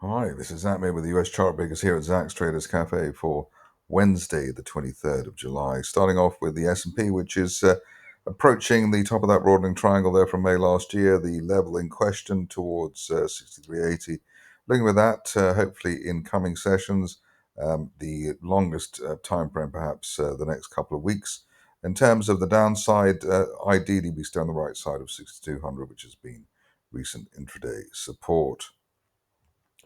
Hi, this is Zach with the US Chartbreakers here at Zach's Traders Cafe for Wednesday, the 23rd of July. Starting off with the S&P, which is approaching the top of that broadening triangle there from May last year, the level in question towards 6380. Looking with that, hopefully in coming sessions, the longest time frame, perhaps the next couple of weeks. In terms of the downside, ideally we stay on the right side of 6200, which has been recent intraday support.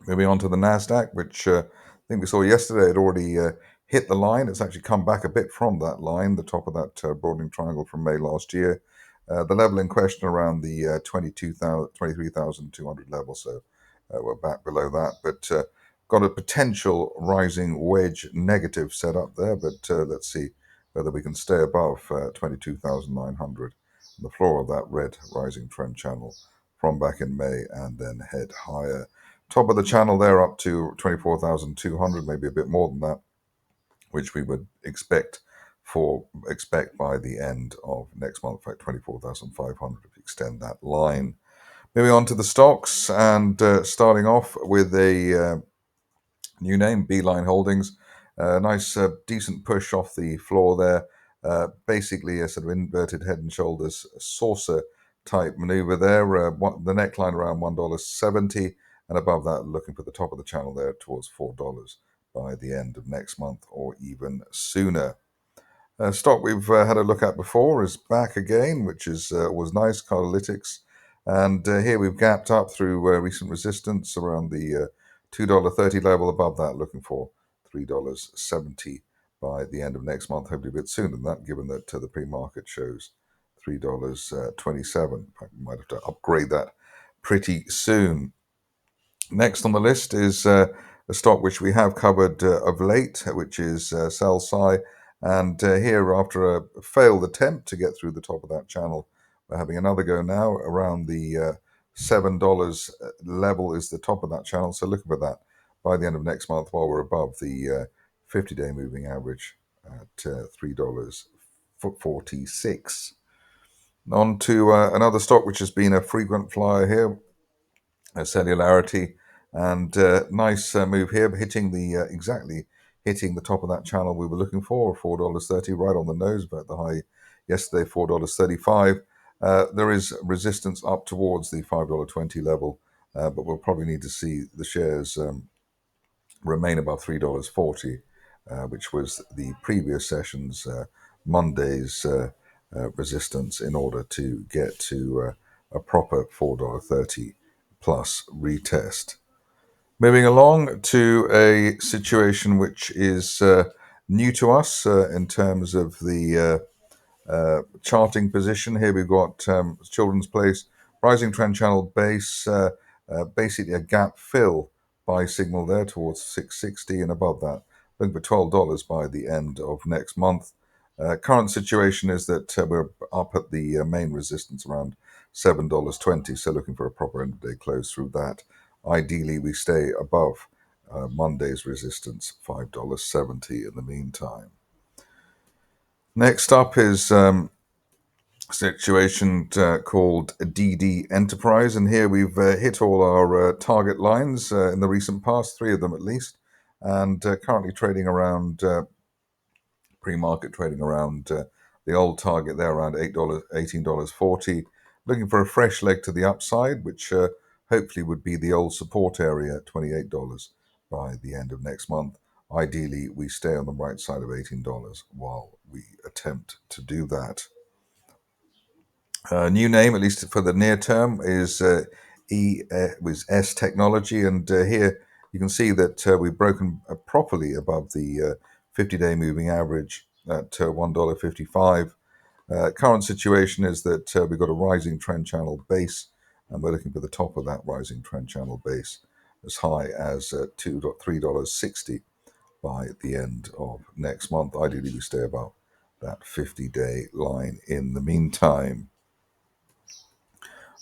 Moving on to the Nasdaq, which I think we saw yesterday, it already hit the line. It's actually come back a bit from that line, the top of that broadening triangle from May last year. The level in question around the 23,200 level, so we're back below that. But got a potential rising wedge negative set up there, but let's see whether we can stay above 22,900, the floor of that red rising trend channel from back in May, and then head higher. Top of the channel there up to 24,200, maybe a bit more than that, which we would expect by the end of next month, in fact 24,500 if you extend that line. Moving on to the stocks, and starting off with a new name, Beeline Holdings. Nice decent push off the floor there. Basically a sort of inverted head and shoulders saucer type maneuver there. The neckline around $1.70, and above that looking for the top of the channel there towards $4 by the end of next month or even sooner. Stock we've had a look at before is back again, which is was nice, Cardlytics. And here we've gapped up through recent resistance around the $2.30 level. Above that, looking for $3.70 by the end of next month, hopefully a bit sooner than that, given that the pre-market shows $3.27. In fact, we might have to upgrade that pretty soon. Next on the list is a stock which we have covered of late, which is Cel-Sci. And here, after a failed attempt to get through the top of that channel, we're having another go now around the $7 level is the top of that channel. So looking for that by the end of next month while we're above the 50-day moving average at $3.46. On to another stock which has been a frequent flyer here, Celularity, and nice move here, hitting the exactly hitting the top of that channel we were looking for, $4.30, right on the nose, but the high yesterday, $4.35. There is resistance up towards the $5.20 level, but we'll probably need to see the shares remain above $3.40, which was the previous session's Monday's resistance, in order to get to a proper $4.30 plus retest. Moving along to a situation which is new to us in terms of the charting position. Here we've got Children's Place, rising trend channel base, basically a gap fill buy signal there towards 660, and above that, looking for $12 by the end of next month. Current situation is that we're up at the main resistance around $7.20, so looking for a proper end of day close through that. Ideally, we stay above Monday's resistance, $5.70 in the meantime. Next up is situation called DD Enterprise, and here we've hit all our target lines in the recent past, three of them at least, and currently trading around pre-market trading around the old target there around $18.40, looking for a fresh leg to the upside, which hopefully would be the old support area at $28 by the end of next month. Ideally, we stay on the right side of $18 while we attempt to do that. New name, at least for the near term, is S Technology, and here you can see that we've broken properly above the 50-day moving average at $1.55. Current situation is that we've got a rising trend channel base, and we're looking for the top of that rising trend channel base as high as $3.60 by the end of next month. Ideally, we stay above that 50-day line in the meantime.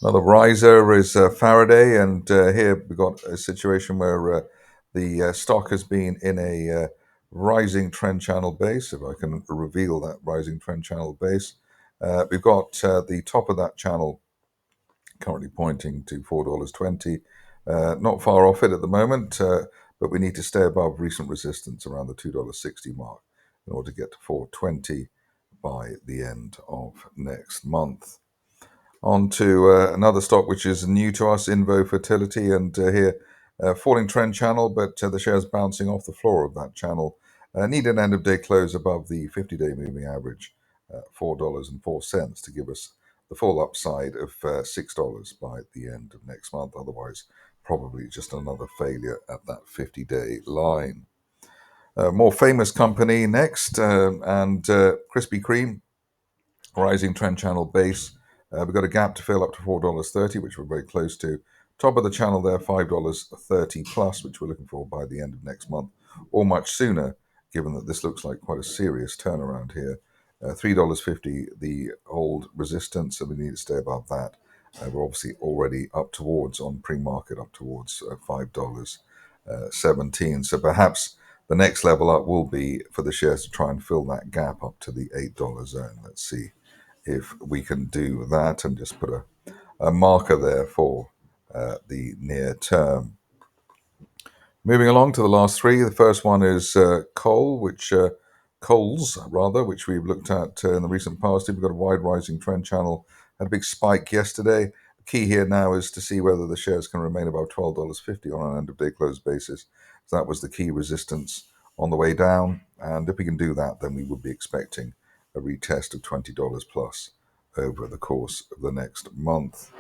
Another riser is Faraday, and here we've got a situation where the stock has been in a rising trend channel base. If I can reveal that rising trend channel base, we've got the top of that channel currently pointing to $4.20. Not far off it at the moment, but we need to stay above recent resistance around the $2.60 mark in order to get to 420 by the end of next month. On to another stock which is new to us, Invo Fertility, and here falling trend channel, but the shares bouncing off the floor of that channel. Need an end of day close above the 50-day moving average, $4.04, to give us the full upside of $6 by the end of next month. Otherwise, probably just another failure at that 50-day line. More famous company next, and Krispy Kreme, rising trend channel base. We've got a gap to fill up to $4.30, which we're very close to. Top of the channel there, $5.30 plus, which we're looking for by the end of next month, or much sooner, given that this looks like quite a serious turnaround here. $3.50, the old resistance, so we need to stay above that. We're obviously already up towards, on pre-market, up towards $5.17. So perhaps the next level up will be for the shares to try and fill that gap up to the $8 zone. Let's see if we can do that and just put a marker there for the near term. Moving along to the last three. The first one is Kohl, Kohl's rather, which we've looked at in the recent past. We've got a wide rising trend channel. Had a big spike yesterday. The key here now is to see whether the shares can remain above $12.50 on an end of day close basis. So that was the key resistance on the way down. And if we can do that, then we would be expecting a retest of $20 plus over the course of the next month.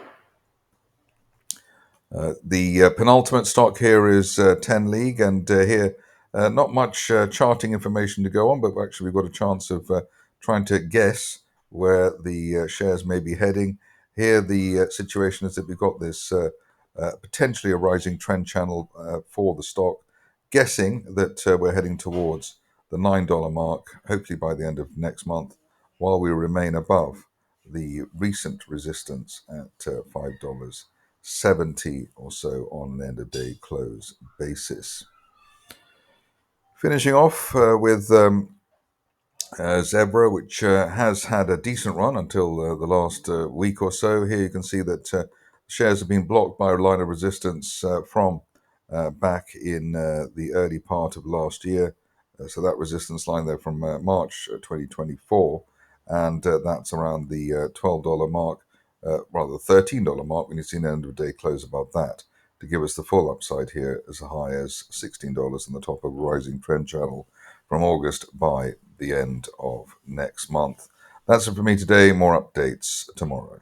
The penultimate stock here is 10 League, and here not much charting information to go on, but actually we've got a chance of trying to guess where the shares may be heading. Here the situation is that we've got this potentially a rising trend channel for the stock, guessing that we're heading towards the $9 mark, hopefully by the end of next month, while we remain above the recent resistance at $5.70 or so on an end of day close basis. Finishing off with Zevra, which has had a decent run until the last week or so. Here you can see that shares have been blocked by a line of resistance from back in the early part of last year. So that resistance line there from March 2024, and that's around the $12 mark, rather $13 mark, when you've seen an end of day close above that, to give us the full upside here as high as $16 in the top of a rising trend channel from August by the end of next month. That's it for me today. More updates tomorrow.